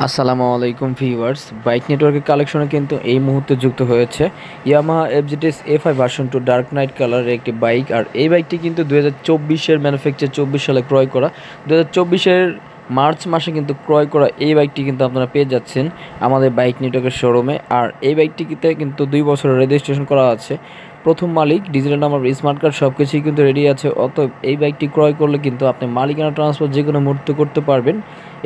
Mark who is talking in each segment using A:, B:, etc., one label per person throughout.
A: আসসালামু আলাইকুম viewers, bike নেটওয়ার্কের কালেকশনে কিন্তু এই মুহূর্তে যুক্ত হয়েছে Yamaha FZS A5 version 2 dark night কালারের একটি বাইক। আর এই বাইকটি কিন্তু 2024-এর ম্যানুফ্যাকচার 24 সালে ক্রয় করা। 2024-এর মার্চ মাসে কিন্তু ক্রয় করা এই বাইকটি কিন্তু আপনারা পেয়ে যাচ্ছেন আমাদের বাইক নেটওয়ার্কের শোরুমে। আর এই বাইকটিতে কিন্তু 2 বছরের রেজিস্ট্রেশন করা আছে। প্রথম মালিক, ডিজিটাল নাম্বার, স্মার্ট কার্ড সব কিছুই কিন্তু রেডি আছে। অতএব এই বাইকটি ক্রয় করলে কিন্তু আপনি মালিকানা ট্রান্সফার যে কোনো মুহূর্তে করতে পারবেন।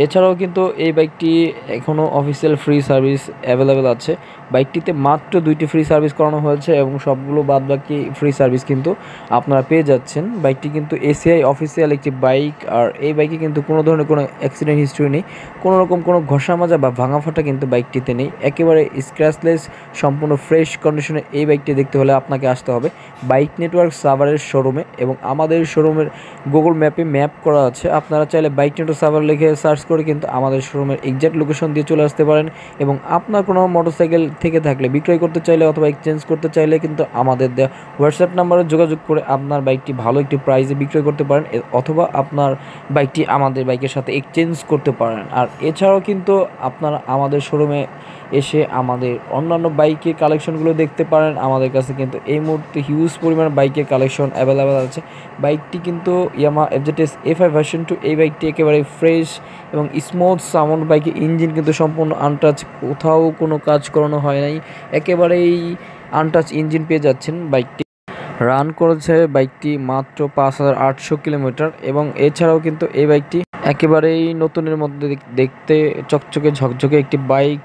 A: এছাড়াও কিন্তু এই বাইকটি এখনও অফিসিয়াল ফ্রি সার্ভিস অ্যাভেলেবেল আছে। বাইকটিতে মাত্র 2টি ফ্রি সার্ভিস করানো হয়েছে এবং সবগুলো বাদবাকি ফ্রি সার্ভিস কিন্তু আপনারা পেয়ে যাচ্ছেন। বাইকটি কিন্তু এসিআই অফিসিয়াল একটি বাইক। আর এই বাইকে কিন্তু কোনো ধরনের কোনো অ্যাক্সিডেন্ট হিস্ট্রি নেই, কোনো রকম কোনো ঘষা মাজা বা ভাঙা ফাটা কিন্তু বাইকটিতে নেই। একেবারে স্ক্র্যাচলেস, সম্পূর্ণ ফ্রেশ কন্ডিশনে এই বাইকটি দেখতে হলে আপনাকে আসতে হবে বাইক নেটওয়ার্ক সাভারের শোরুমে। এবং আমাদের শোরুমের গুগল ম্যাপে ম্যাপ করা আছে, আপনারা চাইলে বাইক নেটওয়ার্ক সাভার লিখে সার্চ করে কিন্তু আমাদের শোরুমের এক্স্যাক্ট লোকেশন দিয়ে চলে আসতে পারেন। এবং আপনার কোনো মোটরসাইকেল থেকে থাকলে বিক্রয় করতে চাইলে অথবা এক্সচেঞ্জ করতে চাইলে কিন্তু আমাদের দেওয়া হোয়াটসঅ্যাপ নাম্বারে যোগাযোগ করে আপনার বাইকটি ভালো একটি প্রাইসে বিক্রয় করতে পারেন, অথবা আপনার বাইকটি আমাদের বাইকের সাথে এক্সচেঞ্জ করতে পারেন। আর এছাড়াও কিন্তু আপনারা আমাদের শোরুমে এসে আমাদের অন্যান্য বাইকের কালেকশনগুলো দেখতে পারেন। আমাদের কাছে কিন্তু এই মুহূর্তে হিউজ পরিমাণ বাইকের কালেকশন অ্যাভেলেবেল আছে। বাইকটি কিন্তু ইয়ামাহা এফজেডএস A5 ভার্সন 2, এই বাইকটি একেবারে ফ্রেশ এবং স্মুথ সাউন্ড। বাইকের ইঞ্জিন কিন্তু সম্পূর্ণ আনটাচ, কোথাও কোনো কাজ করানো হয় নাই, একেবারেই আনটাচ ইঞ্জিন পেয়ে যাচ্ছেন। বাইকটি রান করেছে বাইকটি মাত্র 5800 কিলোমিটার। এবং এছাড়াও কিন্তু এই বাইকটি একেবারেই নতুনের মধ্যে দেখতে চকচকে ঝকঝকে একটি বাইক।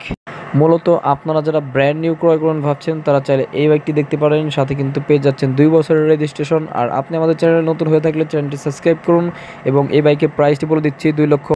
A: মূলত আপনারা যারা ব্র্যান্ড নিউ ক্রয় করুন ভাবছেন তারা চাইলে এই বাইকটি দেখতে পারেন। সাথে কিন্তু পেয়ে যাচ্ছেন 2 বছরের রেজিস্ট্রেশন। আর আপনি আমাদের চ্যানেলে নতুন হয়ে থাকলে চ্যানেলটি সাবস্ক্রাইব করুন। এবং এই বাইকের প্রাইসটি বলে দিচ্ছি, 2 লক্ষ